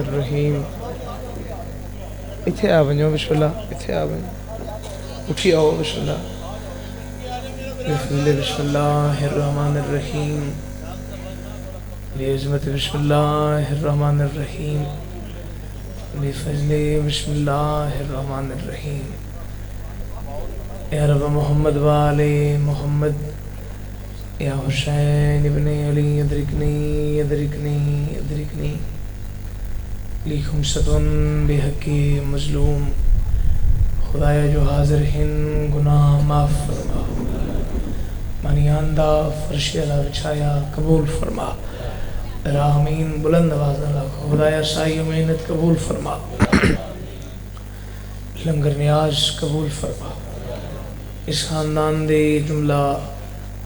الرحیم. اتھے آ بنجو بسم اللہ. اتھے آ بنجو. اٹھی آؤ بسم اللہ. بسم اللہ الرحمن الرحیم. بعظمت بسم اللہ الرحمن الرحیم. بفضل بسم اللہ الرحمن الرحیم. یا رب محمد وآل محمد. یا حسین ابن علی ادرکنی ادرکنی ادرکنی. لی خمستن بحق مظلوم. خدایا جو حاضر ہن گناہ معاف فرما. منی آندہ فرش علا بچھایا قبول فرما. راہمین بلند آواز نہ رکھو. خدایا سائی و محنت قبول فرما. لنگر نیاز قبول فرما. اس خاندان دے جملہ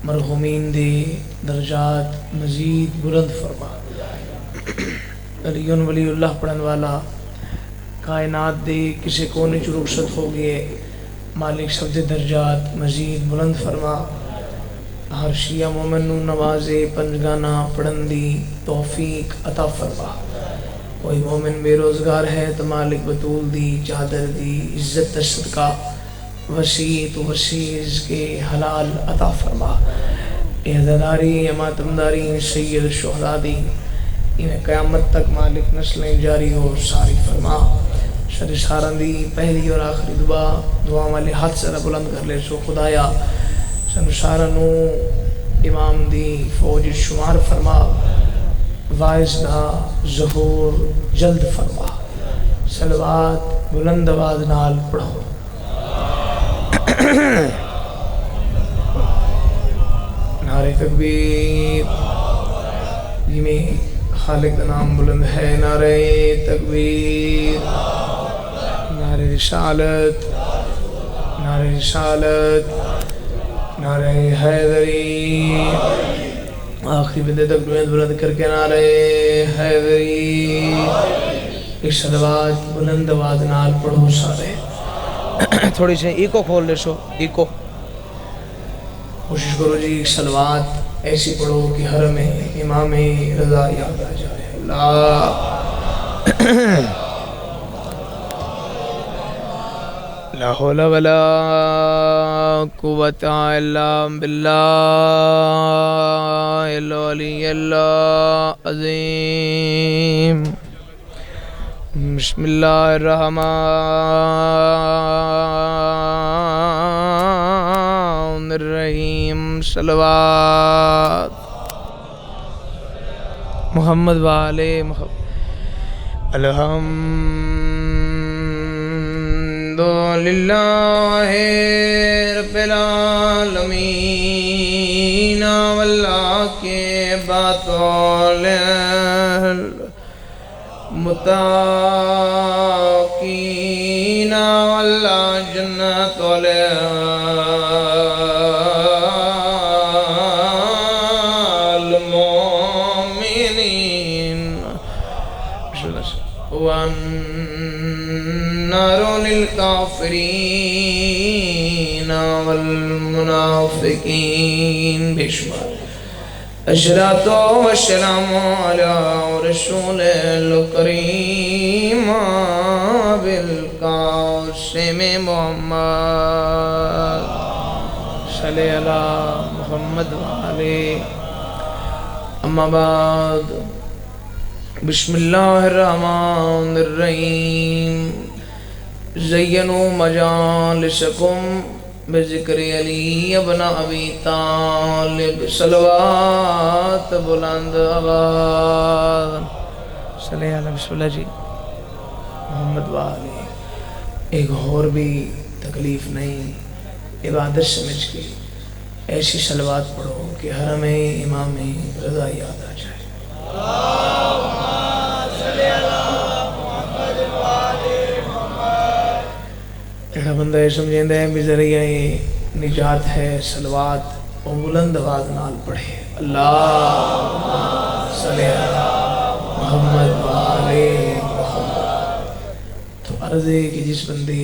مرحومین دے درجات مزید بلند فرما. علی ولی اللہ پڑھن والا کائنات دے کسے کونے چ رخصت ہو گئے. مالک سب دے درجات مزید بلند فرما. ہر شیعہ مومن نو نوازے پنجگانہ پڑھن دی توفیق عطا فرما. کوئی مومن بے روزگار ہے تو مالک بطول دی چادر دی عزت صدقہ وسیع تو وسیع رزق حلال عطا فرما. عہدیداری ماتمداری سید الشہداء دی انہیں قیامت تک مالک نسلیں جاری ہو ساری فرما. شر سارن دی پہلی اور آخری دعا والے ہاتھ سے بلند کر لے سو. خدایا سن سارنو امام دی فوج شمار فرما. وائز دا ظہور جلد فرما. صلوات بلند آواز نال پڑھو. نعرہ تکبیر. جنہیں خالق کا نام بلند ہے. نعرہ تکبیر. نعرہ رسالت. نعرہ رسالت. نعرہ حیدری. آخری بدے تک بلند کر کے نعرہ حیدری. ایک صلوات بلند آواز نال پڑھو سارے. تھوڑی سی ایکو کھول لے سو. ایکو کوشش کرو جی. صلوات ایسی پڑھو کہ حرم امام رضا یاد آ جائے. اللہ لا حول ولا قوة الا باللہ العلی العظیم. بسم اللہ الرحمن الرحیم. صلوات محمد والے محمد. الحمدللہ رب العالمین. واللہ کے باتول متقین. واللہ جنت والنار للکافرین والمنافقین. بشمار اشرات والسلام علی رسول الکریم بالقاسم محمد. صلی علی محمد وعلی. اما بعد. بسم اللہ الرحمن الرحیم. زینوا مجالسکم بذکر علی ابن ابی طالب. صلوات بلند آواز. صلی اللہ بسم اللہ جی. محمد والی. ایک اور بھی تکلیف نہیں. عبادت سمجھ کے ایسی صلوات پڑھو کہ حرم امام رضا یاد آ جائے. ایڑا بندہ یہ سمجھیں دے بھی ذریعہ نجات ہے. صلوات و بلند آواز نال پڑھے. اللہ صلی اللہ محمد وآلہ محمد. تو عرض ہے کہ جس بندے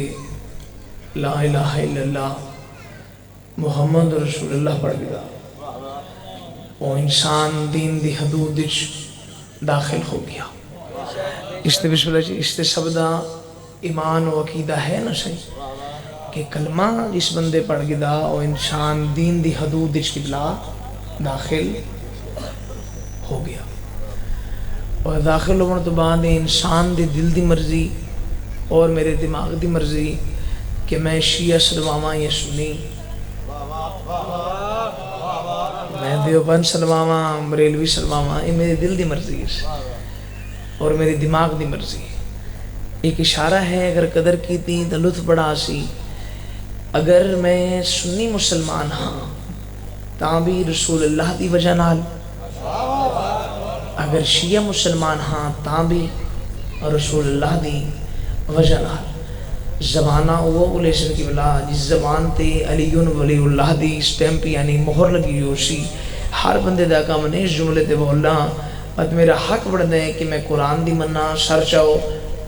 لا الہ الا اللہ محمد رسول اللہ پڑھ گیا وہ انسان دین دی حدود داخل ہو گیا. اس تے بسم اللہ جی اس تے سب دا ایمان و عقیدہ ہے نا صحیح کہ کلمہ جس بندے پڑھ گیا وہ انسان دین دی حدود اچھلا داخل ہو گیا اور داخل ہونے تو بعد انسان دی دل دی مرضی اور میرے دماغ دی مرضی کہ میں شیعہ سلواما یا سنی میں دیوبند سلواما بریلوی سلواما یہ میرے دل دی مرضی ہے اور میرے دماغ دی مرضی ہے ایک اشارہ ہے اگر قدر کی تھی تو لطف بڑا سی اگر میں سنی مسلمان ہاں تاں بھی رسول اللہ دی وجہ نال اگر شیعہ مسلمان ہاں تاں بھی رسول اللہ دی وجہ نال زبانہ وہ علیہ کی بلا جس زبان تے علی ولی اللہ دی سٹیمپ یعنی مہر لگی ہو سی ہر بندے دا کام نے اس جملے تے بولا بات میرا حق بڑھ دے کہ میں قرآن دی مننا سر چاہو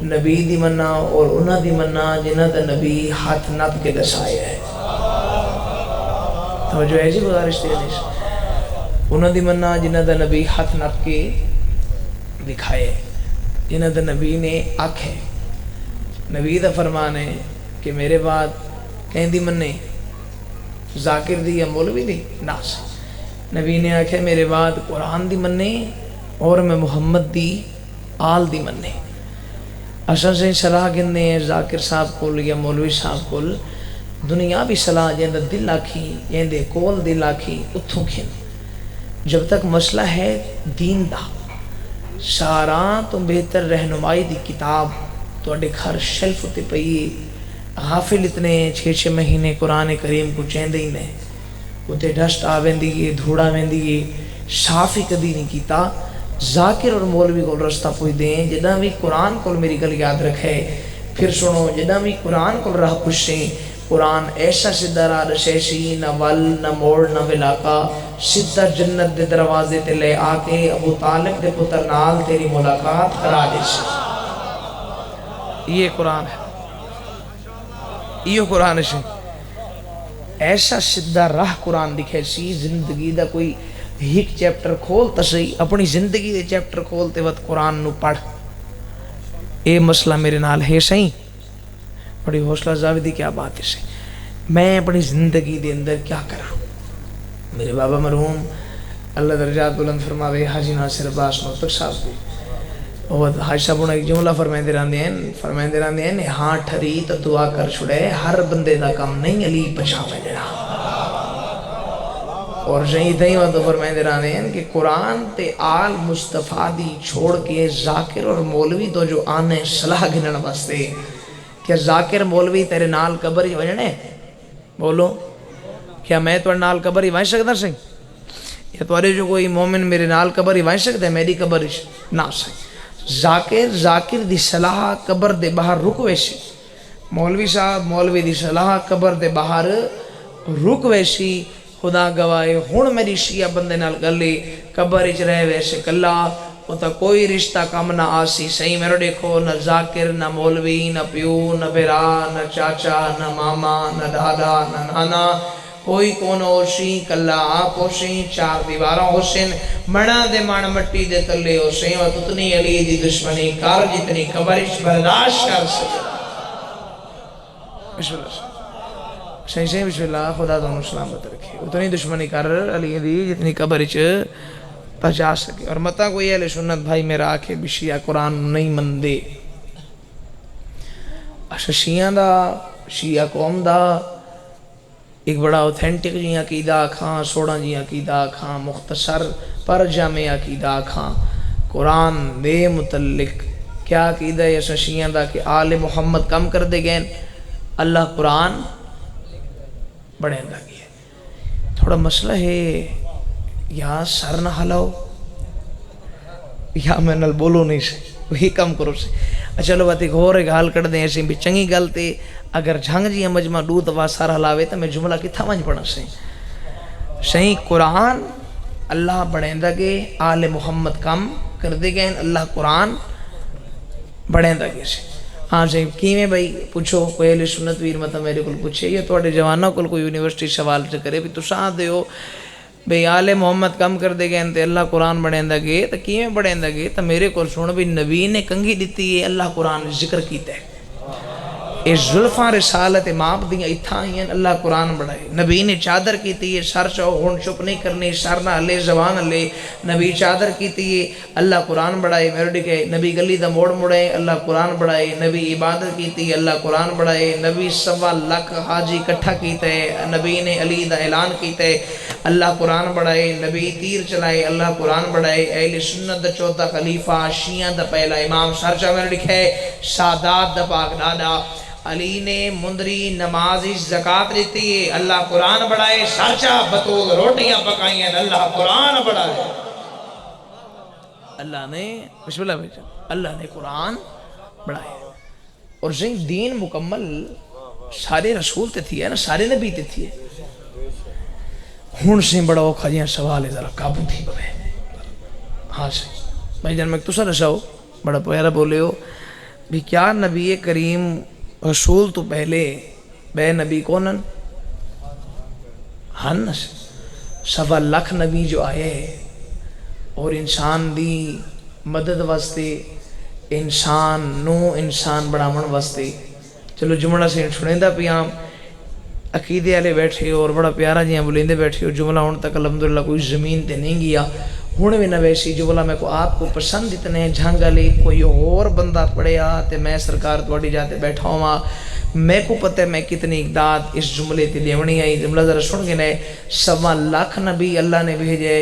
نبی دی مننا اور انہاں دی مننا جنہ دا نبی ہاتھ نپ کے دسائے ہے توجہ ہے جی گزارش دے انہاں دی مننا جنہ دا نبی ہاتھ نپ کے دکھائے جنہ دا نبی نے آنکھیں نبی دا فرمان ہے کہ میرے بعد کہیں دی مننے ذاکر دی یا مولوی دی ناس نبی نے آنکھیں میرے بعد قرآن دی مننے اور میں محمد دی آل دی مننے اصل سے صلاح گننے ذاکر صاحب کول یا مولوی صاحب کول دنیا بھی صلاح جہاں دا دل آکھی جہاں دے کول دل آکھی اتھوں کھن جب تک مسئلہ ہے دین دا سارا تو بہتر رہنمائی دی کتاب تو اڈے گھر شیلف ہوتے پئی غافل اتنے 6 مہینے قرآن کریم کو چیندے ہی نہیں اتنے ڈسٹ آویندی ہے دھوڑا ویندی ہے صاف ہی کدی نہیں کیتا ذاکر اور مولوی کو رستہ پوئی دیں جدہ بھی قرآن کو میری گل یاد رکھے پھر سنو جدہ بھی قرآن کو راہ پوچھیں قرآن ایسا سدھا راہ رشیشی نہ ول نہ موڑ نہ ولاقہ سدھا جنت دے دروازے تے لے آکے ابو طالب دے پتر نال تیری ملاقات کرا دے سی یہ قرآن ہے یہ قرآن ہے ایسا سدھا راہ قرآن دکھے سی زندگی دا کوئی ایک چیپٹر کھولتا سی اپنی زندگی دے چیپٹر کھولتے وقت قرآن نو پڑھ اے مسئلہ میرے نال ہے صحیح بڑی حوصلہ زاویدی کیا بات ہے صحیح میں اپنی زندگی دے اندر کیا کرا میرے بابا مرحوم اللہ درجات بلند فرماوے حاجی ناصر عباس مفتق صاحب کو اور حاج صاحب نے ایک جملہ فرمائندے رہندے ہیں ہاں ٹھری تو دعا کر چھڑے ہر بندے دا کام نہیں علی پچھاوے دینا اور جہیں دہیں وہ تو فرمائندے رہندے ہیں کہ قرآن تے آل مصطفیٰ دی چھوڑ کے ذاکر اور مولوی تو جو آنے صلاح گھنن بستے کیا ذاکر مولوی تیرے نال قبر ہی وجنے بولو کیا میں تو نال قبر ہی وائن سکتا سی یا توارے جو کوئی مومن میرے نال قبر ہی وائن سکتا ہے میری قبر ہی نہ سی ذاکر دی صلاح قبر دے باہر رک ویسی مولوی صاحب مولوی دی صلاح قبر دے باہر رک ویسی خدا گواہے ہون میری شیعہ بندے نال گلی قبر اچ رہے ویسے کلا وہ تا کوئی رشتہ کم نہ آسی صحیح میرے دیکھو نہ ذاکر نہ مولوی نہ پیو نہ بیرا نہ چاچا نہ ماما نہ دادا نہ نانا کوئی کون ہوشی کلا آپ ہوشی چار دیواروں ہوشن مڑا دے مان مٹی دے تلے ہوشن و تتنی علی دی دشمنی کار جتنی قبرش برداشت کر سکے بسم اللہ صحیح بسم اللہ خدا دونوں سلامت رکھے اتنی دشمنی کر علی دی جتنی قبرش پہنچا سکے اور متا کوئی اہل سنت بھائی میرا آکھے بھی شیعہ قرآن نہیں مندے اچھا شیعہ قوم دا ایک بڑا اوتھینٹک جی عقیدہ کھاں سوڑا جی عقیدہ کھاں مختصر پر جامع عقیدہ کھاں قرآن دے متعلق کیا عقیدہ ہے ایسا شیعہ دا کہ آل محمد کم کر دے گئے اللہ قرآن بڑھیں دا گیا تھوڑا مسئلہ ہے یا سر نہ ہلاؤ یا میں نل بولو نہیں سے وہی کم کرو سے چلو بات ایک اور ایک حال کر دیں ایسی بھی چنگی گلتے اگر جھنگ جی مجمع دو دفعہ سر ہلاوے تو میں جملہ کتھا مجھ پڑھا سے صحیح قرآن اللہ بڑھیں دا گے آل محمد کم کر دے گئے اللہ قرآن بڑھیں دا گے سے ہاں صحیح کیویں بھائی پوچھو کوئی اہل سنت ویر مطلب میرے کو پوچھے یا توڑے جوانوں کو کوئی یونیورسٹی سوال سے کرے بھی تو ساتھ دے ہو بھئی آل محمد کم کر دے گئے تے اللہ قرآن بڑھیں دا گے تو کیویں بڑھیں دا گے تو میرے کو سن بھی نبی نے کنگھی دیتی ہے اللہ قرآن ذکر کیتا ہے اے زلفاں رسالت ماپ دیاں اتھاں ہی اللہ قرآن بڑھائے نبی نے چادر کیتی ہے سر چاہو ہون چپ نہیں کرنی سر نہ ہلے زبان ہلے نبی چادر کیتی ہے اللہ قرآن بڑھائے میرے ڈکے نبی گلی دا موڑ مڑے اللہ قرآن بڑھائے نبی عبادت کیتی ہے اللہ قرآن بڑھائے نبی 1.25 لاکھ حاجی کٹھا کیتا ہے نبی نے علی دا اعلان کیتا ہے اللہ قرآن بڑھائے نبی تیر چلائے اللہ قرآن بڑھائے اہل سنت دا چوتھا خلیفہ شیعہ دا پہلا امام سر چاہ میرے ڈکے سادات دا پاک دادا علی نے مندری نمازی زکاة دیتی ہے اللہ قرآن بڑھائے سرچہ بطول روٹیاں پکائیں اللہ قرآن بڑھائے اللہ نے بسم اللہ بھیجا اللہ نے قرآن بڑھائے اور دین مکمل سارے رسول تے تھی ہے نا سارے نبی تے تھی ہے ہون سے بڑا اوکھا جیاں سوال ہے ذرا قابو تھی بھائی ہاں سے بھائی جان میں تسا رساؤ بڑا پیارا بولے ہو بھی کیا نبی کریم رسول تو پہلے بے نبی کونن ہن 1.25 لاکھ نبی جو آئے اور انسان دی مدد واسطے انسان بڑھامن واسطے چلو جملہ سے سنیں دا پیام عقیدے والے بیٹھے اور بڑا پیارا جیاں بلیندے بیٹھے اور جملہ ہون تک الحمدللہ کوئی زمین تے نہیں گیا ہون بھی نہ ویسی جملہ میں کو آپ کو پسند اتنے جھانگا لے کوئی اور بندہ پڑھیا تے میں سرکار توڑی جاتے بیٹھا ہوں میں کو پتہ ہے میں کتنی اقداد اس جملے تے لیونی آئی جملہ ذرا سن گے نئے 1.25 لاکھ نبی اللہ نے بھیجے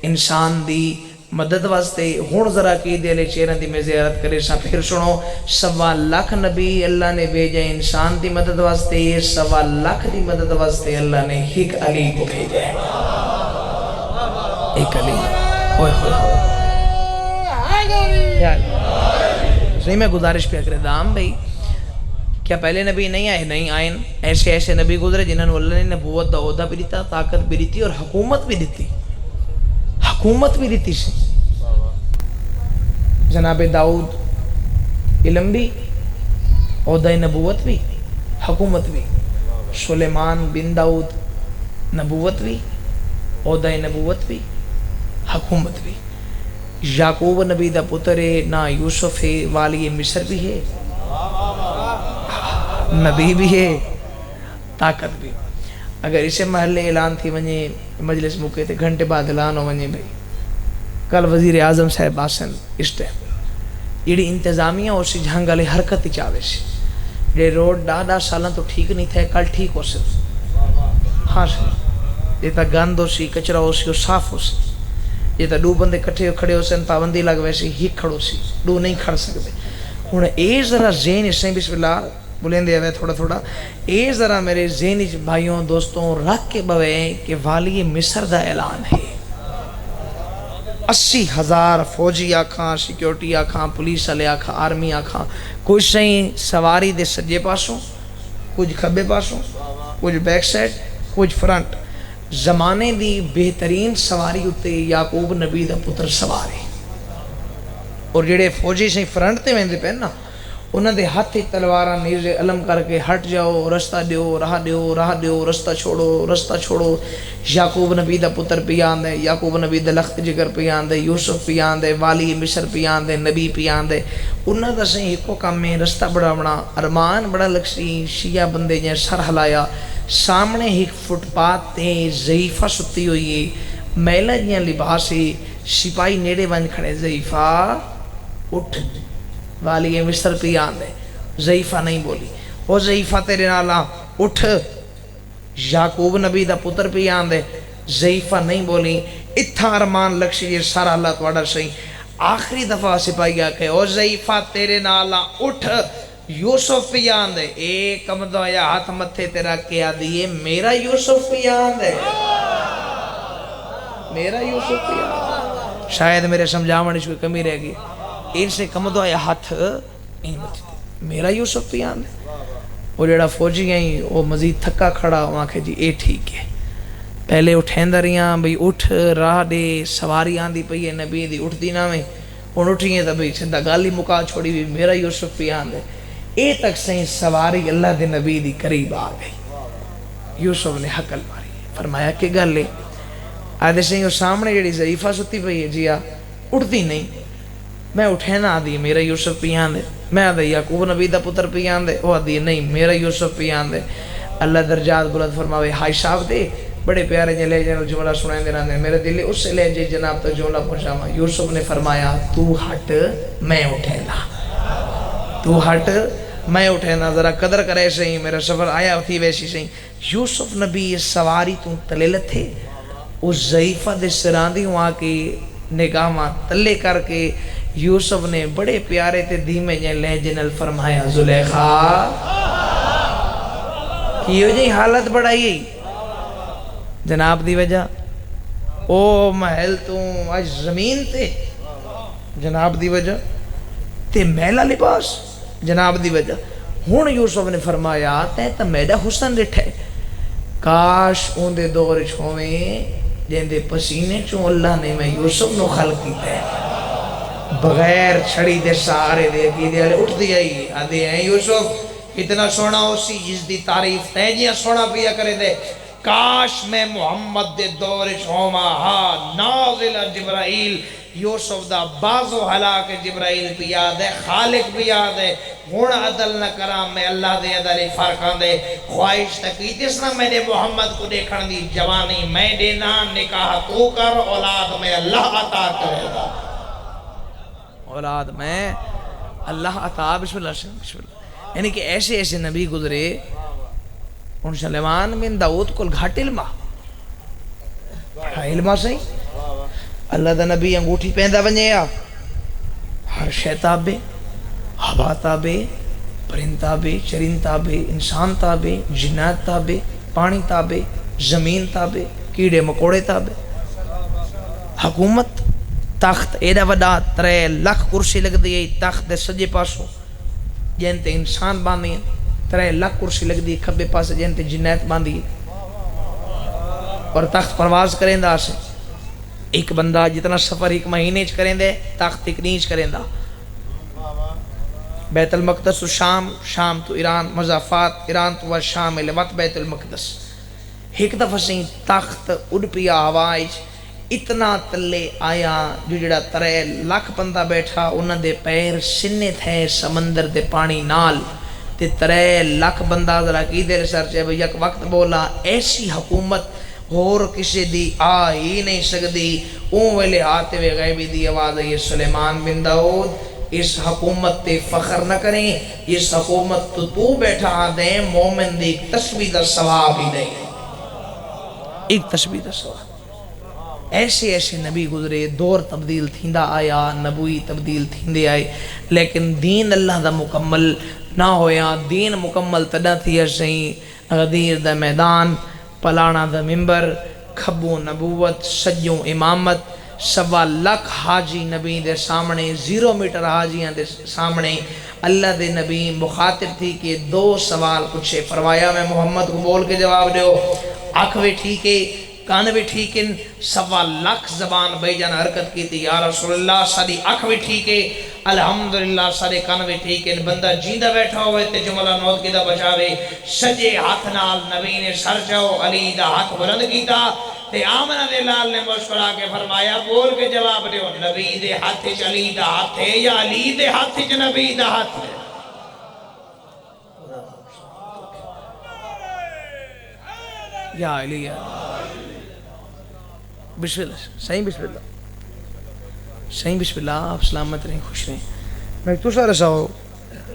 انسان دی مدد واسطے ہون ذرا کی دے لے چیرن دی میں زیارت کرے سا پھر سنو 1.25 لاکھ نبی اللہ نے بھیجے انسان دی مدد واسطے 1.25 لاکھ دی مدد واسطے اللہ نے ایک علی کو بھیجے ایک علی ہوئے میں گزارش پہ اکرے دام بھئی کیا پہلے نبی نہیں آئے نہیں آئین ایسے نبی گزرے جنہوں نے اللہ نے نبوت دا عہدہ بھی دیتا طاقت بھی دیتی اور حکومت بھی دیتی سے جناب داؤد علم بھی عہدہ نبوت بھی حکومت بھی سلیمان بن داؤد نبوت بھی عہدہ نبوت بھی حکومت بھی یعقوب نبی دا پتر نہ یوسف ہے والی مصر بھی ہے نبی بھی ہے طاقت بھی اگر اسے محلے اعلان تھی ونجے مجلس مکے تھے گھنٹے بعد اعلان ہو ونجے بھئی کل وزیر اعظم صاحب آسن اس ٹائم یہ انتظامیہ اور سی جھانگالے حرکت چاہوے سی یہ روڈ ڈاڈا سالن تو ٹھیک نہیں تھے کل ٹھیک ہو سی ہاں سی یہ تا گند ہو سی کچرا ہو سی اور صاف ہو سی یہ تا دو بندے کٹھے کھڑے ہو سن پابندی لگ ویسے ہی کھڑو سی دو نہیں کھڑ سکتے انہیں اے ذرا ذہن اس نے بسم اللہ بولیں دے ہوئے تھوڑا اے ذرا میرے ذہن بھائیوں دوستوں رکھ کے بوئے کہ والی مصر دا اعلان ہے 80,000 فوجی آکھاں سیکیورٹی آکھاں پولیس والے آکھاں آرمی آکھاں کچھ سہیں سواری دے سجے پاسوں کچھ کھبے پاسوں کچھ بیک سائڈ کچھ فرنٹ زمانے دی بہترین سواری ہوتے یعقوب نبی دا پتر سواری اور جڑے فوجی سے فرنٹ تے ویندے پہن نا انہاں دے ہاتھ تلواراں نیزے علم کر کے ہٹ جاؤ رستہ دیو راہ دیو رستہ چھوڑو یعقوب نبی دا پتر پیان دے یعقوب نبی دا لخت جگر پیان دے یوسف پیان دے والی مصر پیان دے نبی پیان دے انہاں دا سہیں ایکو کام میں رستہ بڑا بڑا ارمان بڑا لکسی شیعہ بندے جائیں سر ہلایا سامنے ایک فٹ پاتھ تے ضعیفہ ستی ہوئی ہے میلہ جیاں لباسی سپاہی نیڑے بن کھڑے ضعیفہ اٹھ والی مصر پیان دے ضعیفہ نہیں بولی وہ ضعیفہ تیرے نالا اٹھ یعقوب نبی دا پتر پیان دے ضعیفہ نہیں بولی اتھا ارمان لکشی یہ سارا اللہ توڑا سہی آخری دفعہ سپاہی آکے او ضعیفہ تیرے نالا اٹھ یوسف پیان دے ایک کمدہ یا ہاتھ متھے تیرا کیا دیئے میرا یوسف پیان دے میرا یوسف پیان دے شاید میرے سمجھاونے اس کو کمی رہ گئی ان سے کمدہ یا ہاتھ میرا یوسف پیان دے وہ جڑا فوجی ہیں وہ مزید تھکا کھڑا وہاں کہ جی اے ٹھیک ہے پہلے اٹھیں دریاں بھئی اٹھ راہ دے سواری آن دی پئی ہے نبی دی اٹھ دی نامے ان اٹھیں تا بھئی چھندہ گالی مکا چھوڑی بھی میرا یوسف پیان دے اے تک سہیں سواری اللہ دے نبی دی قریب آ گئی یوسف نے حقل ماری فرمایا کہ گالے آدھے سے سامنے جڑی ضعیفہ ستی پئی ہے جی اٹھتی نہیں. میں اٹھے نا آدھی میرا یوسف پیان دے. میں آدھا یعقوب نبی دا پتر پیان دے. وہ آدھی نہیں میرا یوسف پیان دے. اللہ درجات بلند فرماوے. حاج صاحب دے بڑے پیارے جے لہجے نال جملہ سنائیں دینا دے. میرے دل اس لہجے جناب تک جملہ پہنچاواں. یوسف نے فرمایا تو ہٹ میں اٹھے نا. تو ہٹ میں اٹھے نا. ذرا قدر کرے سہی. میرا سفر آیا تھی ویسی سہی. یوسف نبی سواری تو تلے لتھے. اس ضعیفہ دے سراندی ہوا کی نگاہ ماں تلے کر کے یوسف نے بڑے پیارے تے دھیمے جے لہجے نال فرمایا زلیخا کیوں جی حالت بڑھائی جناب دی وجہ او محل تو آج زمین تے جناب دی وجہ تے میلا لباس جناب دی وجہ. ہون یوسف نے فرمایا تے تا میڈا حسن رٹھے. کاش اون دے دور چھویں جن دے پسینے چوں اللہ نے میں یوسف نو خلق کیتا ہے. بغیر چھڑی دے سارے دے عقیدے والے اٹھ دی آئی آدھے ہیں یوسف اتنا سونا اسی جس دی تعریف تے جیاں سونا پیا کرے دے. کاش میں محمد دے دور چھوما ہاں نازل جبرائیل یوسف دا بازو حلاک جبرائیل بھی یاد ہے خالق بھی یاد ہے. ہون عدل نہ کرام میں اللہ دے عدل فرقان دے. خواہش تکی جس نہ میں نے محمد کو دیکھن دی جوانی میں دینا نکاح تو کر اولاد میں اللہ عطا کرے گا. اولاد میں اللہ عطا. بسم اللہ بسم اللہ. یعنی کہ ایسے ایسے نبی گزرے. ان سلیمان بن داؤد کل گھاٹ علمہ علمہ سہی. اللہ دا نبی انگوٹھی پہندہ ونجیا ہر شے تابے ہوا تابے پرند تابے چرند تابے انسان تابے جنات تابے پانی تابے زمین تابے کیڑے مکوڑے تابے. حکومت تخت ایڈا وڈا 3 لاکھ کرسی لگ دی. تخت دے سجے پاسوں جنتے انسان باندھی 3 لاکھ کرسی لگ دی. کھبے پاسے جنتے جنات باندھی اور تخت پرواز کریں دا سے. ایک بندہ جتنا سفر 1 مہینے چ کریں دے تخت 1 نیچ کریں دا. بیت المقدس تو شام شام تو ایران مضافات ایران تو شام لوت بیت المقدس. ایک دفعہ سے تخت اڑ پیا ہوائج اتنا تلے آیا جو جڑا 3 لاکھ بندہ بیٹھا انہاں دے پیر سنے تھے سمندر دے پانی نال. تے 3 لاکھ بندہ ذرا کی دیر سر چے یک وقت بولا ایسی حکومت اور کسی دی آ ہی نہیں سکتی. اون ویلے آتے ہوئے غیبی دی آواز ہے سلیمان بن داؤد اس حکومت تے فخر نہ کریں. اس حکومت تو بیٹھا دیں مومن دی ایک تسبیح دا ثواب ہی نہیں. ایک تسبیح دا ثواب. ایسے ایسے نبی گزرے. دور تبدیل تھیندا آیا نبوی تبدیل تھیندے آئے لیکن دین اللہ دا مکمل نہ ہویا. دین مکمل تدا تھی سہیں غدیر دا میدان پلانا دا ممبر کھبوں نبوت سجوں امامت 1.25 لاکھ حاجی نبی دے سامنے 0 میٹر حاجیاں دے سامنے اللہ دے نبی مخاطب تھی کہ 2 سوال پوچھے. فرمایا میں محمد کو بول کے جواب دیو. آنکھ بھی ٹھیک ہے کان بھی ٹھیک ہے. 1.25 لاکھ زبان بھائی جان حرکت کی تھی. یا رسول اللہ ساری آنکھ بھی ٹھیک ہے الحمدللہ سارے کان بھی ٹھیک ہے. بندہ جیندہ بیٹھا ہوئے تے جملہ نوت کیتا بچاوے. سجے ہاتھ نال نبی نے سر جاؤ علی دا ہاتھ بلند کیتا تے آمنہ دے لال نے مسکرا کے فرمایا بول کے جواب دیو نبی دے ہاتھ چ علی دا ہاتھ ہے یا علی دے ہاتھ چ نبی دا ہاتھ ہے. یا علی یا بسم اللہ صحیح بسم اللہ صحیح بسم اللہ. آپ سلامت رہیں خوش رہیں. میں تو سارا ساؤ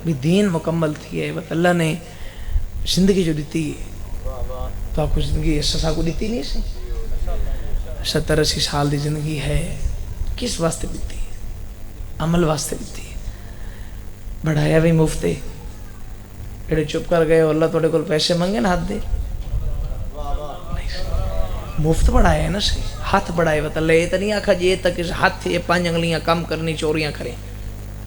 بھی دین مکمل تھی ہے. بس اللہ نے زندگی جو دیتی تو آپ کو زندگی سسا کو دیتی نہیں سی. 70-80 سال دی زندگی ہے. کس واسطے دیتی ہے؟ عمل واسطے دیتی ہے. بڑھایا بھی مفتے جڑے چپ کر گئے اللہ توڑے کول پیسے منگے نا ہاتھ دے. مفت بڑھائے ہے نا صحیح. ہاتھ بڑھائے وقت اللہ یہ تو نہیں آکھا جی تک اس ہاتھ یہ 5 انگلیاں کم کرنی چوریاں کریں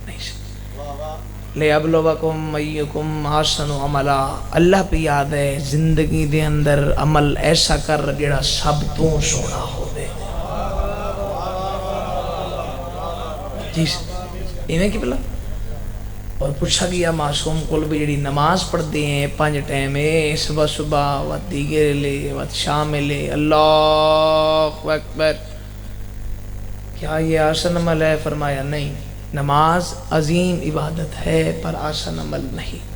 نہیں صحیح. لے ابلوکم ایکم احسن عملا. اللہ پہ یاد ہے زندگی دے اندر عمل ایسا کر جڑا سب تو سونا ہو دے. جی ایویں کی بلا اور پوچھا گیا معصوم کو بھی جڑی نماز پڑھتے ہیں 5 ٹائم صبح صبح و دیگر لے و شام لے، اللہ اکبر، کیا یہ آسان عمل ہے؟ فرمایا نہیں، نماز عظیم عبادت ہے پر آسان عمل نہیں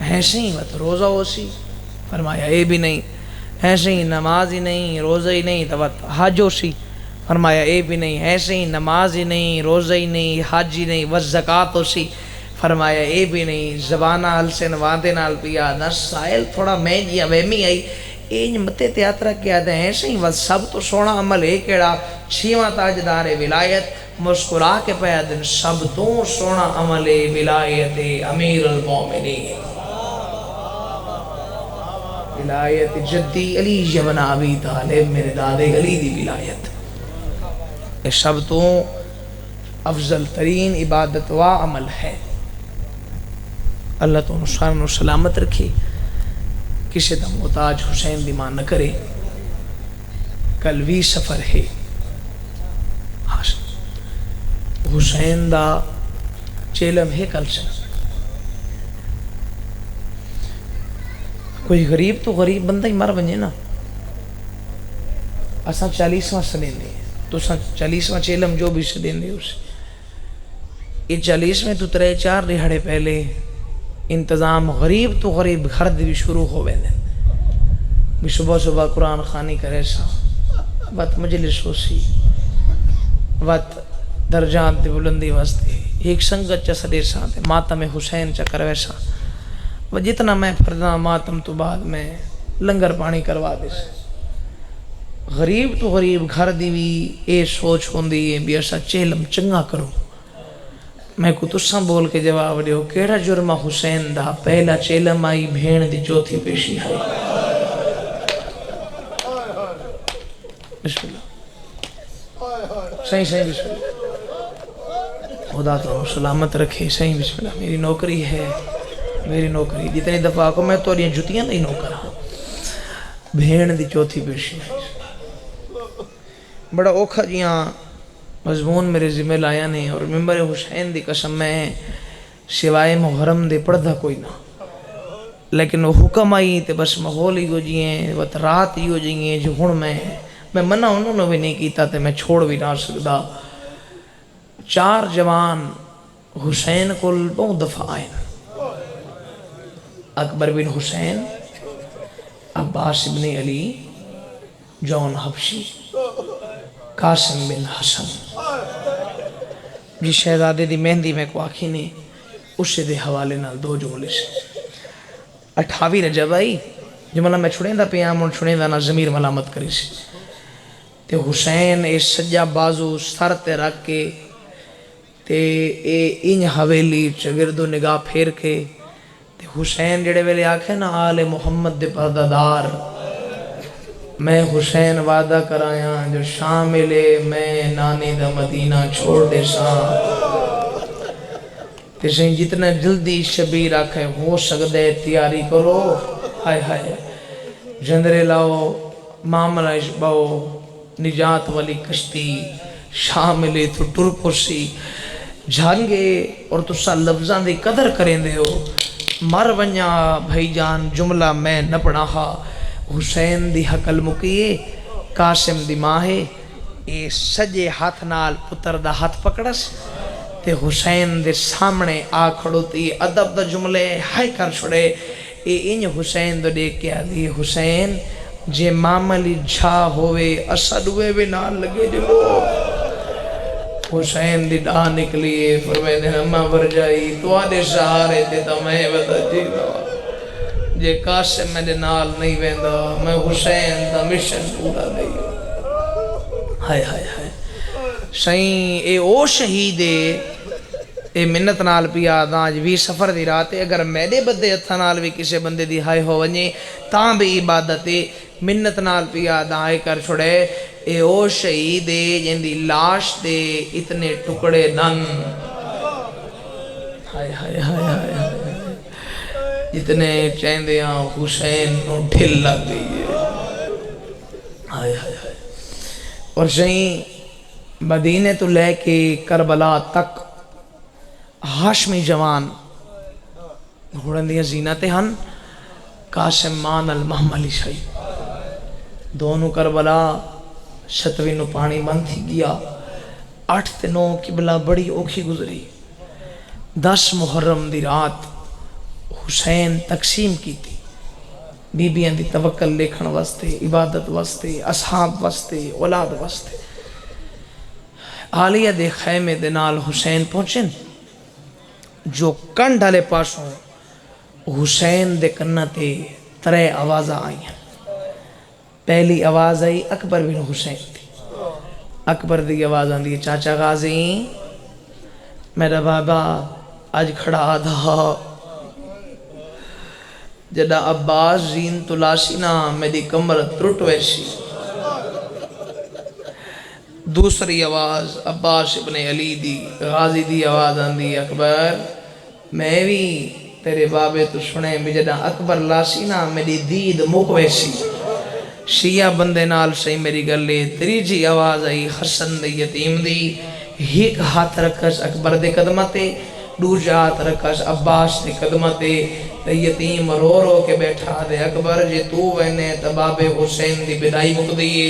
ایسے ہی مت روزہ ہو سی، فرمایا یہ بھی نہیں ایسے ہی، نماز ہی نہیں روزہ ہی نہیں تو حج ہو سی، فرمایا یہ بھی نہیں ایسے ہی، نماز ہی نہیں روزہ ہی نہیں حج ہی نہیں بس زکوٰۃ ہو سی، فرمایا یہ بھی نہیں، زبانہ حلسن واندے نال پیا نہ سائل تھوڑا میں جی وہمی آئی این متے تیاترا کیا دیں ایسے ہی بس سب تو سونا عمل ہے کیڑا 6واں تاجدار ولایت مسکرا کے پیا دن سب تو سونا عمل ولایت امیر المومنین ولایت جدی علی جبن ابی طالب، میرے دادے علی دی ولایت، یہ سب تو افضل ترین عبادت و عمل ہے۔ اللہ تو نشان و سلامت رکھے، کسی دا محتاج حسین دی ماں نہ کرے۔ کل بھی سفر ہے، حسین دا چیلم ہے کل سے، کوئی غریب تو غریب بندہ ہی مر بنجے نا، اساں 40واں سدیں دے تو 40واں چیلم جو بھی سدیں دے اسے یہ 40ویں تو 3-4 دہاڑے پہلے انتظام غریب تو غریب گھر دی بھی شروع ہو ویندے بھی صبح صبح قرآن خوانی کرے سا وقت مجلس ہو سی وقت درجات دی بلندی واسطے ایک سنگت چا سدے سا ماتم حسین چا کروے سا وہ جتنا میں پردہ ماتم تو بعد میں لنگر پانی کروا دے سے غریب تو غریب گھر دی بھی اے سوچ ہوندی ہے بھی ایسا چیلم چنگا کرو۔ میں کو تساں بول کے جواب دیو کیڑا جرمہ حسین دا پہلا چیلم آئی بھین دی چوتھی پیشی ہے۔ بسم اللہ صحیح بسم اللہ، خدا تو سلامت رکھے۔ صحیح بسم اللہ، میری نوکری ہے، میری نوکری جتنی دفعہ کو میں تو یہ جتیاں نہیں نوکر ہوں، بھین دی چوتھی پیشی ہے۔ بڑا اوکھا جیاں مضمون میرے ذمہ لایا نہیں اور ممبر حسین دی قسم میں سوائے محرم دے پڑھدا کوئی نہ، لیکن وہ حکم آئی تے بس ماحول ہی ہو جائیں وقت رات ہی ہو جائیں جو ہن میں منع انہوں نے بھی نہیں کیتا تے میں چھوڑ بھی نہ سکدا۔ 4 جوان حسین کل بہت دفعہ آئے، اکبر بن حسین، عباس بن علی، جون حبشی، قاسم بن حسن، جی شہزادے دی مہندی میں کو آکھی نے اسے دے حوالے نال 2 جملے سے 28 رجب آئی جملہ میں چھڑیں دا پیامون چھڑیں دا نا ضمیر ملامت کری سی تے حسین اے سجا بازو سر تے رکھ کے تے اے انج حویلی چگردو نگاہ پھیر کے تے حسین جڑے ویلے آکھے نا آل محمد دے پردادار، میں حسین وعدہ کرایا جو شاملے میں نانی دا مدینہ چھوڑ دے ساں تے سہیں جتنا جلدی شبیر آکھے ہو سکدے تیاری کرو، ہائے ہائے جندرے لاؤ معاملہ اشباؤ نجات والی کشتی شاملے تو ٹرپو سی جھانگے اور تسا لفظاں دی قدر کریں دے ہو مر ونیا بھائی جان جملہ میں نہ پڑھا حسین دی حقل مکیے قاسم دی ماں ہے اے سجے ہاتھ نال پتر دا ہاتھ پکڑس تے حسین دے سامنے آ کھڑوتی ادب دا جملے ہائے کر چھڑے اے انج حسین دو دیکھ کے آدھی حسین جے معاملی جھا ہوئے اسد ہوئے بھی نال لگے جلو حسین دی ڈاہ نکلیے فرمائے دے ہمہ بر جائی تو آدھے سہارے تے تا میں بتا جینا جے قاسم میں دے نال نہیں ویندہ میں حسین دا مشن پورا نہیں ہائے ہائے ہائے سائیں اے او شہیدے اے منت نال پیا دانج بھی سفر دی راتے اگر میرے بدے اتھا نال بھی کسے بندے دی ہائے ہو ونجے تاں بھی عبادتے منت نال پیا دائیں کر چھوڑے اے او شہیدے جن دی لاش دے اتنے ٹکڑے نن ہائے ہائے ہائے ہائے ہائے جتنے چیندے ہاں حسین نو ڈھل لگ گئی ہے ہائے ہائے ہائے اور سہیں مدینے تو لے کے کربلا تک ہاشمی جوان گھوڑن دیا زینتیں ہن قاسم مان المحملی شاہی دونوں کربلا شتوینو پانی بند تھی گیا 8 دنوں قبلہ بڑی اوکھی گزری 10 محرم دی رات حسین تقسیم کی تھی بی بیاں دی توکل لیکھن واسطے عبادت واسطے اصحاب واسطے اولاد واسطے عالیہ دے خیمے دے نال حسین پہنچن جو کنڈ والے پاسوں حسین دے کنہ تے 3 آوازاں آئی ہیں پہلی آواز آئی اکبر بن حسین تھی اکبر دی آواز آن دی چاچا غازی میرا بابا آج کھڑا آدھا جدہ عباس زین تلاشی نا میری کمر ترٹ ویسی دوسری آواز عباس ابن علی دی غازی دی آواز آن دی اکبر میں بھی تیرے بابے تو سنے بھی جدہ اکبر لاسی نا میری دید مک ویسی شیعہ بندے نال صحیح میری گلے تریجی آواز آئی حسن دے یتیم دی ایک ہاتھ رکھش اکبر دے قدمتے دوجا ہاتھ رکھش عباس دے قدمتے تے یتیم رو رو کے بیٹھا دے اکبر جے تو وینے تباب حسین دی بدائی مک دیئے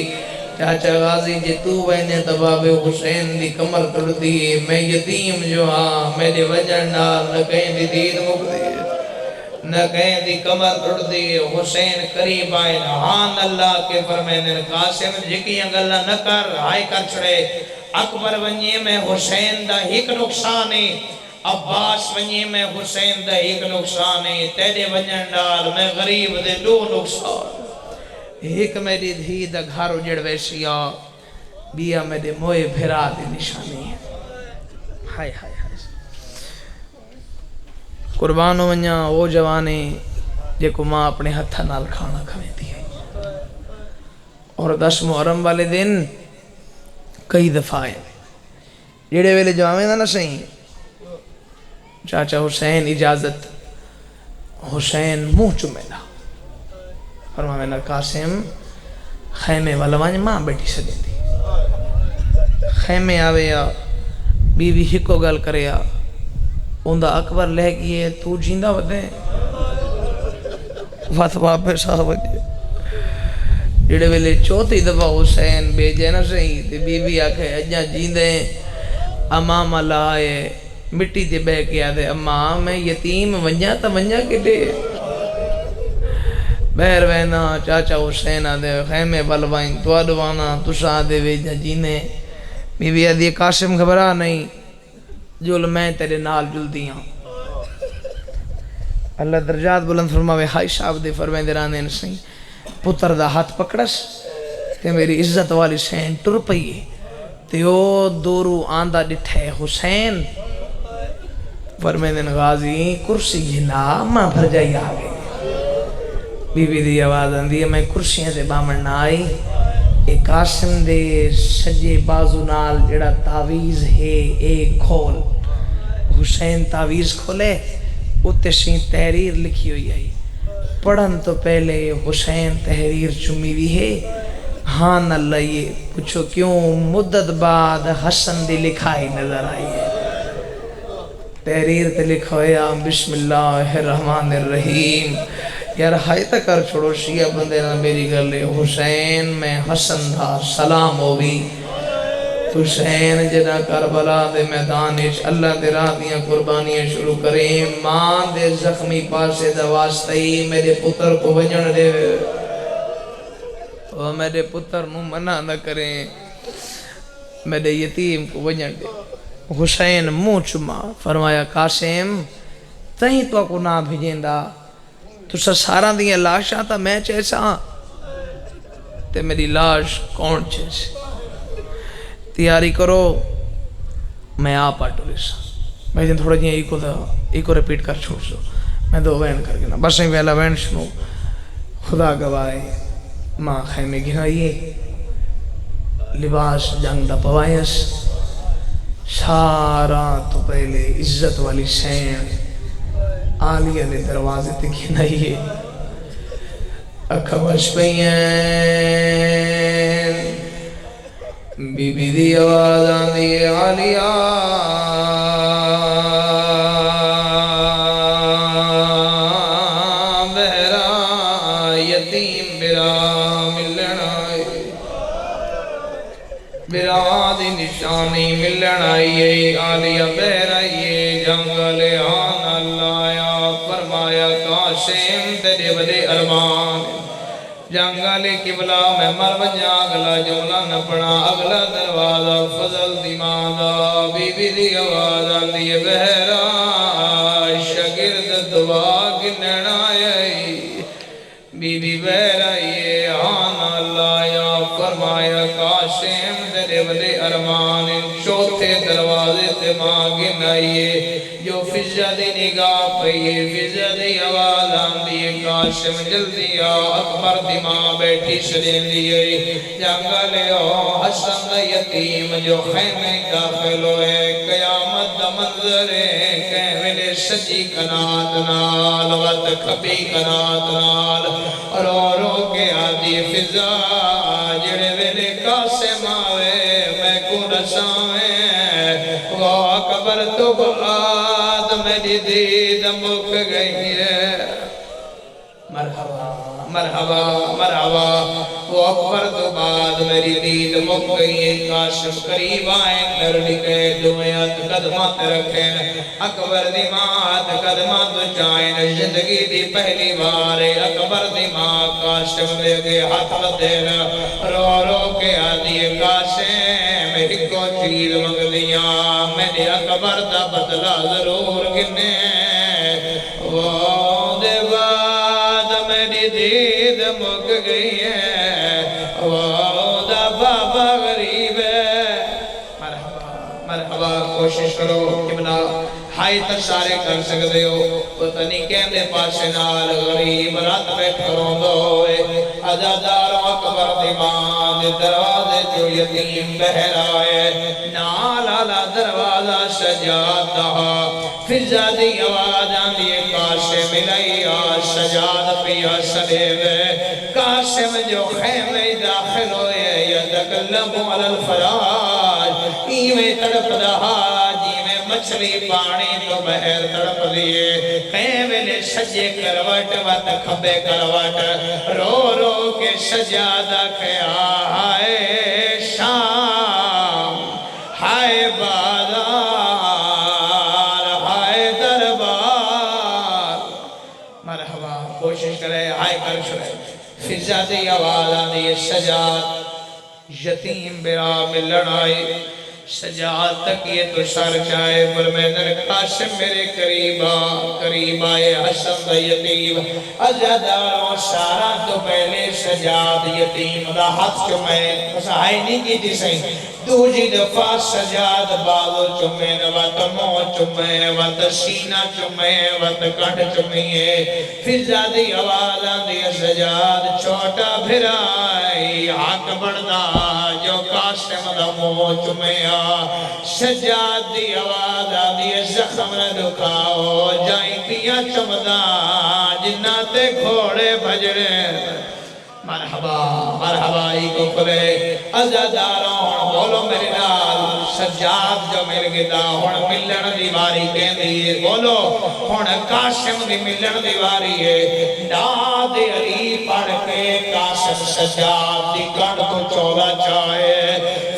چاچا غازی جے تو وینے تباب حسین دی کمر کر دیئے میں یتیم جو ہاں میرے وجہ نال نہ کہیں دی دید مک دیئے نہ کہیں دی کمر کر دیئے حسین قریب آئے نہان اللہ کے فرمائنے قاسم جکیاں گلہ نہ کر آئے کر چھڑے اکبر ونجے میں حسین دا ایک نقصان ہے عباس ونجے میں حسین دا ایک نقصان ہے تیرے ونجن ڈال میں غریب دے 2 نقصان ایک میری دھی دا گھر اجڑ ویسیا بیا میرے موئے بھرا دے نشانی ہے ہائے ہائے ہائے قربانو ونجا وہ جوانے جے کو ماں اپنے ہتھا نال کھانا کھویں دی ہے اور 10 محرم والے دن کئی دفعہ ہے جڑے ویلے جوامیں نہ صحیح چاچا حسین اجازت حسین منہ چمیلا فرمایا قاسم خیمے والا وانج ماں بیٹھی سکیں دی خیمے آوے یا بی بی ہکو گل کرے یا اوندہ اکبر لے گئے تو جیندہ ودے فتوہ پہ صاحب وجہ جڑے ویلے 4 دفعہ حسین بیجے نہ صحیح تے بی بی آکھے اجاں جیندے امام اللہ آئے مٹی تے بے کیا دے اماں میں یتیم ونجا تا ونجا کٹے بہر وینا چاچا حسین آدھے خیمے بلوائیں تو آدوانا تسا آدھے ویجا جینے بی بی آدھی قاسم گھبرا نہیں جل میں تیرے نال جل دیاں اللہ درجات بلند فرماوے ہائی صاحب دے فرمائیں دیرانے نسیں پتر دا ہاتھ پکڑس کہ میری عزت والی سین ٹر پئیے تیو دورو آندہ ڈٹھے حسین فرمائیں دین غازی کرسی جھلا ماں بھر جائی آگے بی بی دی آواز آندھی ہے میں کرسیاں سے بامن نہ آئی ایک قاسم دے سجے بازو نال جڑا تعویز ہے ایک کھول حسین تعویز کھولے اتے سین تحریر لکھی ہوئی آئی پڑھن تو پہلے حسین تحریر چمی بھی ہے ہاں اللہ یہ پوچھو کیوں مدت بعد حسن دی لکھائی نظر آئی ہے تحریر تے لکھا ہویا بسم اللہ الرحمن الرحیم یار ہائی تا کر چھوڑو شیعہ بندے نا میری گلے حسین میں حسن تھا سلام ہوگی حسین جنا کربلا دے میدانش اللہ دے راہ دیاں قربانیاں شروع کریں ماں دے زخمی پاسے دا واسطی میرے پتر کو بجن دے وہ میرے پتر نو منع نہ کریں میرے یتیم کو بجن دے حسین منہ چما فرمایا قاسم تہیں تو کو نہ بھیجیں دا تو سارا دیاں لاش آتا میں چیسا تے میری لاش کون چیسے تیاری کرو میں آپ آٹو لیسا میں جن تھوڑا جیاں ایک ریپیٹ کر چھوڑ سو میں 2 وین کر گنا بس نہیں پہلا وین شنو خدا گواہے ماں خیمے گھنائیے لباس جنگ دا پوائیس سارا تو پہلے عزت والی سین آلیہ نے دروازے تے گھنائیے اکھا بش پہین بی بی دی آواز آن دی آلیہ آلیہ بہرائیے جنگل آن اللہ فرمایا قاسم تیرے بڑے ارمان جنگل قبلہ میں مر بجا اگلا جملہ نہ پڑا اگلا دروازہ فضل دی ماندہ بی بی دی آواز آندی بہرا شگرد دعا گنن آئی بی بی بہرائیے آن اللہ فرمایا قاسم تیرے بڑے ارمان چوتھے دروازے تے ماں گن آئیے جو فضا دی نگاہ پئیے فضا دی آواز آندی قاسم جلدی آ اکبر دی ماں بیٹھی شرین دیئے جنگل او حسن یتیم جو خیمے داخل ہوئے قیامت دا منظر کہوے سجی کنات نال وقت کھپی کنات نال رو رو کے آدھی فضا جڑے ویلے قاسم آوے میں کو رساویں وہ اکبر تو بعد میری دید مک گئی ہے مرحبا مرحبا مرحبا وہ اکبر تو بعد میری دید مک گئی ہے قاسم قریب آئیں نرڑی کے دعیت قدمات رکھیں اکبر دی ماں قدمات چاہیں زندگی دی پہلی بار اکبر دی ماں قاسم دے گے ہاتھ دین رو رو کے آدھی قاسم ہکو چیز منگ دیاں میں نے اکبر دا بدلہ ضرور گنے وہ دے بعد میری دید مک گئی ہے وہ دا بابا غریب ہے مرحبا کوشش کرو ابنا ہائی تک سارے کر سکتے ہو پتہ نہیں کہندے پاسے نال غریب رات بیٹھ کروں دوئے عزاداروں اکبر دیمان دروازے جو یتیم بہرائے نال آلہ دروازہ سجاد دہا فضا دی آواز آندی قاسم علیہ سجاد پیا سلیوے قاسم جو خیمے داخل ہوئے یتکلم علی الفراج ایویں تڑپ دہا جیویں مچھلی پانی تو بہر تڑپ دیئے خیمے لے سجے کروٹ وط کھبے کروٹ رو رو کے سجادہ کیا ہائے شام ہائے بازار ہائے دربار مرحبا کوشش کرے ہائے کر شرے فضا دی آواز آدھی سجاد یتیم برا میں لڑائی سجاد تک یہ تو سر چاہے پر میں در قاسم میرے قریب آئے حسن دا یتیم عزاداروں سارا تو پہلے سجاد یتیم دا ہاتھ چمائے مساہائی نہیں کی تھی سہیں دوجی دفعہ سجاد بالو چمائے وات مو چمائے وات سینہ چمائے وات کٹ چمائے فضا دی آواز آندی سجاد چھوٹا بھرائی حق بڑھنا جو قاسم دا مو چمائے سجاد دی آواز آدھی زخم نہ دکھاؤ جائیں پیا چمدہ جناتے گھوڑے بھجڑے مرحبا مرحبا ای کو کھلے عزاداروں بولو میرے نال سجاد جو میرے گدا ہون ملن دیواری کہیں دیئے بولو ہون قاسم دی ملن دیواری ہے ناد علی پڑھ کے قاسم سجاد دی کڑ کو چولا چاہے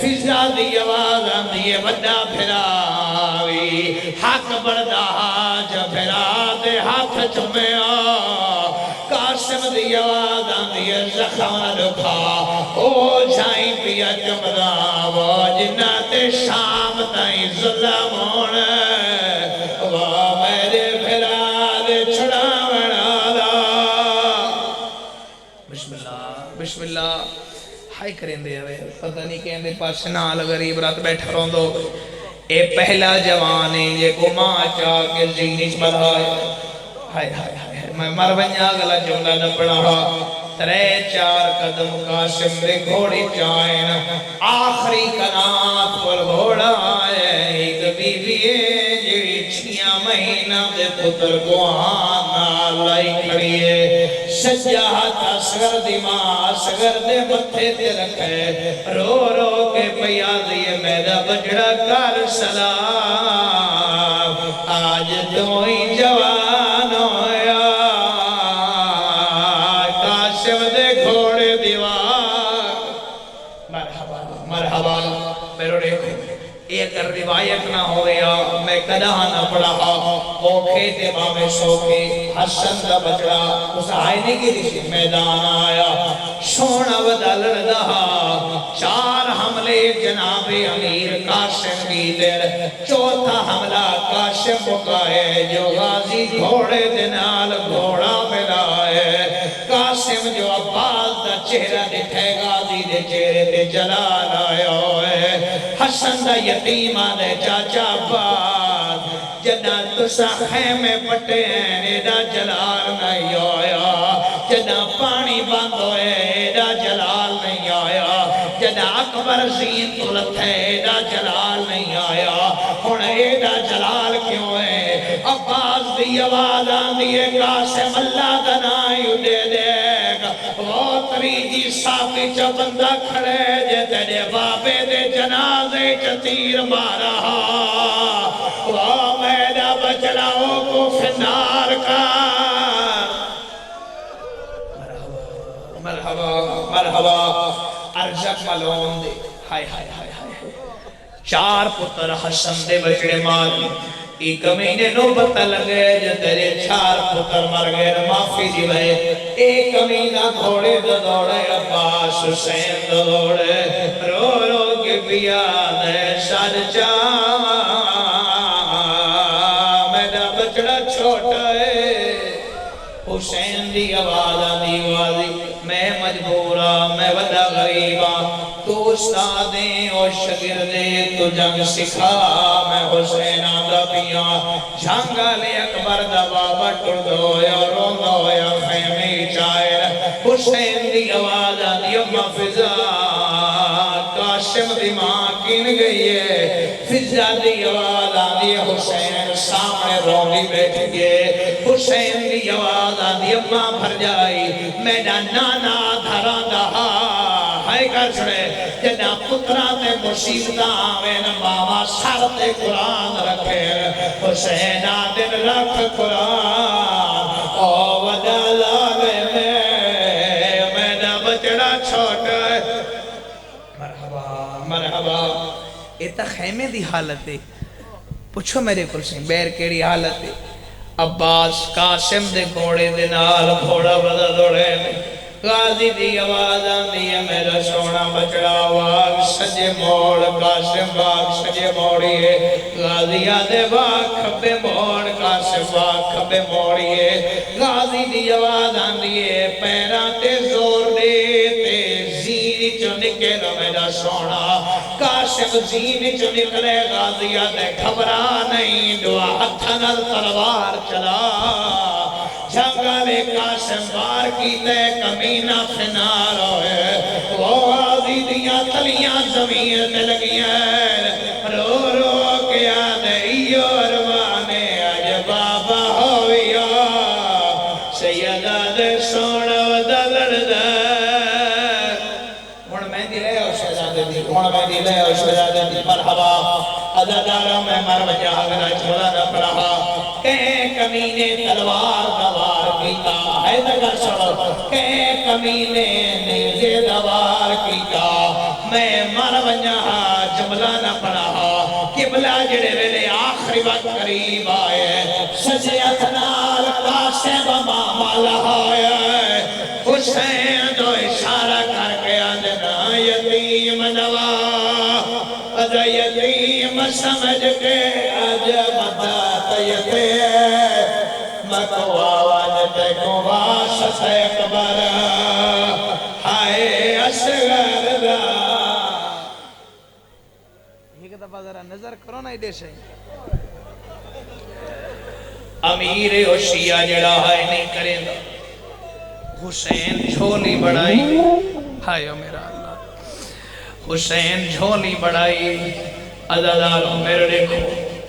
فضا دی آواز آندی وڈا پھراوی حق بڑھدا جب پھرا دے ہاتھ چمیا قاسم دی آواز آندی زخم رکھا او جائیں پیا چمدا وہ جنات شام تائیں ظلم ہونے وہ میرے پھرا دے چھڑا بنا بسم اللہ بسم اللہ ہائی کریں دے ہوئے پتہ نہیں کہیں دے پاس نال غریب رات بیٹھا رہوں دو اے پہلا جوانے یہ کو ماں چاہ کے زینش بدھائے ہائے ہائے ہائے میں مر بنیا گلا جملہ نہ پڑھا ترے چار قدم قاسم دے گھوڑی چاہیں آخری کنات پر گھوڑا آئے ایک بی بی جیڑی 6 مہینہ دے پتر کو آنا لائی کھڑیے سجاہت اصغر دی ماں اصغر دے متھے تے رکھے رو رو کے پیا دیئے میرا بجڑا کر سلام آج دوئی جوان ہویا قاسم دے گھوڑے دیوار مرحبا مرحبا میرے دیکھو یہ اگر روایت نہ ہوئے کدا نہ پڑا اوکھے تے باوے سوکھے حسن دا بچڑا اس آئینے کی دیشی میدان آیا سونا ودلن دہا 4 حملے جناب امیر قاسم کی دل چوتھا حملہ قاسم مکائے جو غازی گھوڑے دنال گھوڑا ملائے قاسم جو عباس دا چہرہ دکھے غازی دے چہرے تے جلال آیا ہوئے حسن دا یتیمہ دے چاچا عباس جنہ تسا خیمے پٹے ہیں ایڈا جلال نہیں آیا جنہ پانی بند ہوئے ایڈا جلال نہیں آیا جنہ اکبر زین طلت ہے ایڈا جلال نہیں آیا ہون ایڈا جلال کیوں ہے عباس دی آواز آن دیئے قاسم اللہ دنائیو دے دیکھ وہ تریجی ساقی چا بندہ کھڑے جے تیرے بابے دے جنازے چا تیر مارا وہ میڈا بچڑاؤں کو فنار کا مرحبا مرحبا ارزق ملون دے ہائے ہائے ہائے ہائے 4 پتر حسن دے بچڑے مار ایک مہینے نوبت لگے جو تیرے 4 پتر مر گئے معافی دی بھئے ایک مہینہ گھوڑے دوڑے عباس حسین دوڑے رو رو کے بیاد ہے سر چا میرا بچڑا چھوٹا ہے حسین دی آواز آدھی وادی میں مجبورا میں وڈا غریبا تو استادیں اور شگردیں تو جنگ سکھا میں حسین آدھا پیا جھانگا لے اکبر دا بابا ٹردو یا روندو یا خیمی چائر حسین دی آواز آدھی اما فضا قاسم دی ماں کن گئی ہے فضا دی آواز آدھی حسین سامنے رونی بیٹھ گئے حسین دی آواز آدھی اما بھر جائی میڈا نانا دھرا دہا ہائے کر چھڑے جنہ پتراتے مصیبتہ آوین ماما سر تے قرآن رکھے حسین آدن رکھ قرآن او وڈا لاغے میں میڈا بچڑا چھوٹا مرحبا مرحبا ایتا خیمے دی حالت ہے پوچھو میرے کرسیں بیر کیڑی حالت ہے عباس قاسم دے گھوڑے دے نال گھوڑا بدا دوڑے غازی دی آواز آندی ہے میرا سونا بچڑا واگ سجے موڑ قاسم واگ سجے موڑیے غازی آدھے واگ کھبے موڑ قاسم واگ کھبے موڑیے غازی دی آواز آندی ہے پیراتے زور دے تے زین چو نکل میرا سونا قاسم زین چو نکلے غازی آدھے گھبرا نہیں دعا ہتھنر تلوار چلا جھنگالے قاسم بار کی تے کمینہ فنار ہوئے وہ غازی دیاں تلیاں زمین تے لگی ہیں رو رو کے آدھے ایو روانے آج بابا ہویا سیدہ دے سونا ودلڑ دے ہون میں دی لے اور شہزادے دی ہون میں دی لے اور شہزادے دی مرحبا عدداروں میں مر بجا اگر چھوڑا نہ پڑا کہیں کمینے تلوار دوار کیتا ہے دگر سڑو کہیں کمینے نیزے دوار کیتا میں مر بجا جملہ نہ پڑا قبلہ جڑے ویلے آخری وقت قریب آئے سجے اتنال قاسم ماما لہائے حسین جو اشارہ کر کے آدھنا یتیم نوا ادا یتیم سمجھ کے عجب بات یتے مکو آواز تے کو واسط اکبر ہائے اصغر دا ایک دفعہ ذرا نظر کرو نا ایڈے سے امیر اوشیہ جڑا ہے نہیں کریں دا حسین جھولی بڑھائی ہائے میرا اللہ حسین جھولی بڑھائی عدداروں میرے دیکھو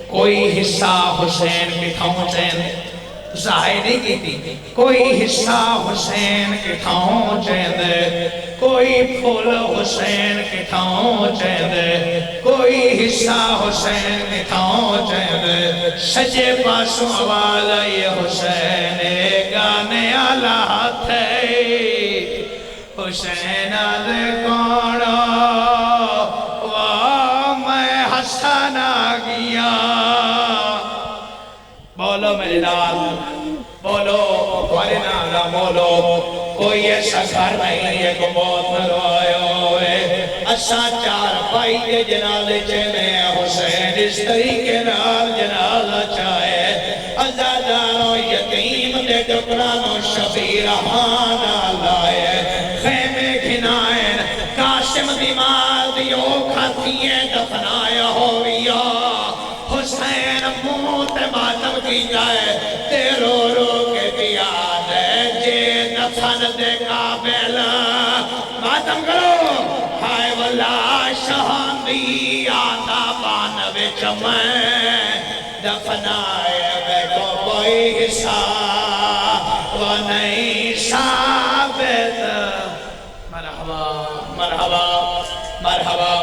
کوئی حصہ حسین کی تھاؤں چین ظاہر نہیں کی تھی کوئی حصہ حسین کی تھاؤں چین کوئی پھول حسین کی تھاؤں چین کوئی حصہ حسین کی تھاؤں چین سجے پاسوں آواز آئی حسین گانے آلہ ہاتھ ہے حسین آدھے کونو میں حسن آگیا بولو ورنہ بولو کوئی ایسا گھر نہیں ہے کو موت نہ روائے ہوئے اسا چار پائی کے جنازے چلے حسین اس طریقے نال جنازہ چاہے ازاداروں یتیم دے ٹکرانوں شبیر ہانا لائے خیمے گھنائیں قاسم دیمار دیو کھاتییں دفنایا ہویا حسین موت ماتم کی جائے تے رو رو کے بیاد ہے جے دفن دے قابل ماتم کرو ہائے واللہ شہاندی آتا بانوے چمیں دفنائے میں کو کوئی حصہ وہ نہیں ثابت مرحبا مرحبا مرحبا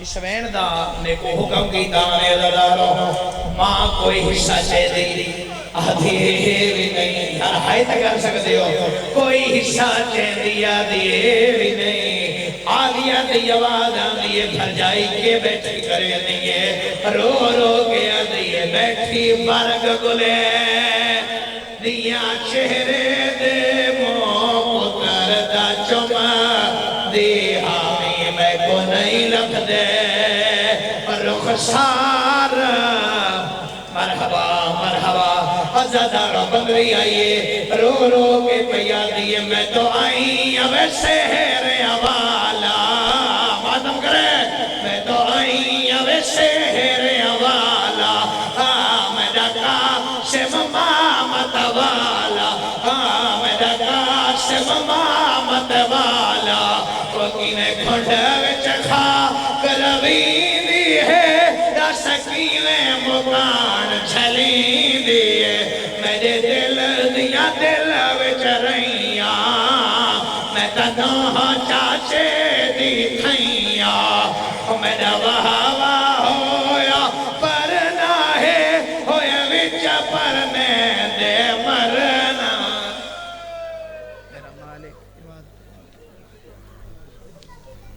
اس وین دا میں کو حکم کی دانے دارو ماں کوئی حصہ چاہے دی آدھی بھی نہیں ہر ہائے تک کر سکتے ہو کوئی حصہ چاہے دیا دیئے بھی نہیں آدھیا دی آواز آدھیے بھر جائی کے بیٹھی کرے دیئے رو رو کے آدھیے بیٹھی برگ گلے دیا چہرے دے مو پتر دا چمہ دی حامی میں کو نہیں لکھ دے رخسار مرحبا مرحبا ازادارہ بندری آئیے رو رو کے پیا دیئے میں تو آئی اب سہر والا ماتم کرے میں تو آئی اب سہر والا میں ڈاکا سے مامت والا میں ڈاکا سے مامت والا کوکی نے کھنڈ چکھا کروی دی ہے دا سکینے مکان چھلی دیئے میرے دل دیا دل وچ رہیاں میں تنہا چاچے دی تھیاں میرا وہاں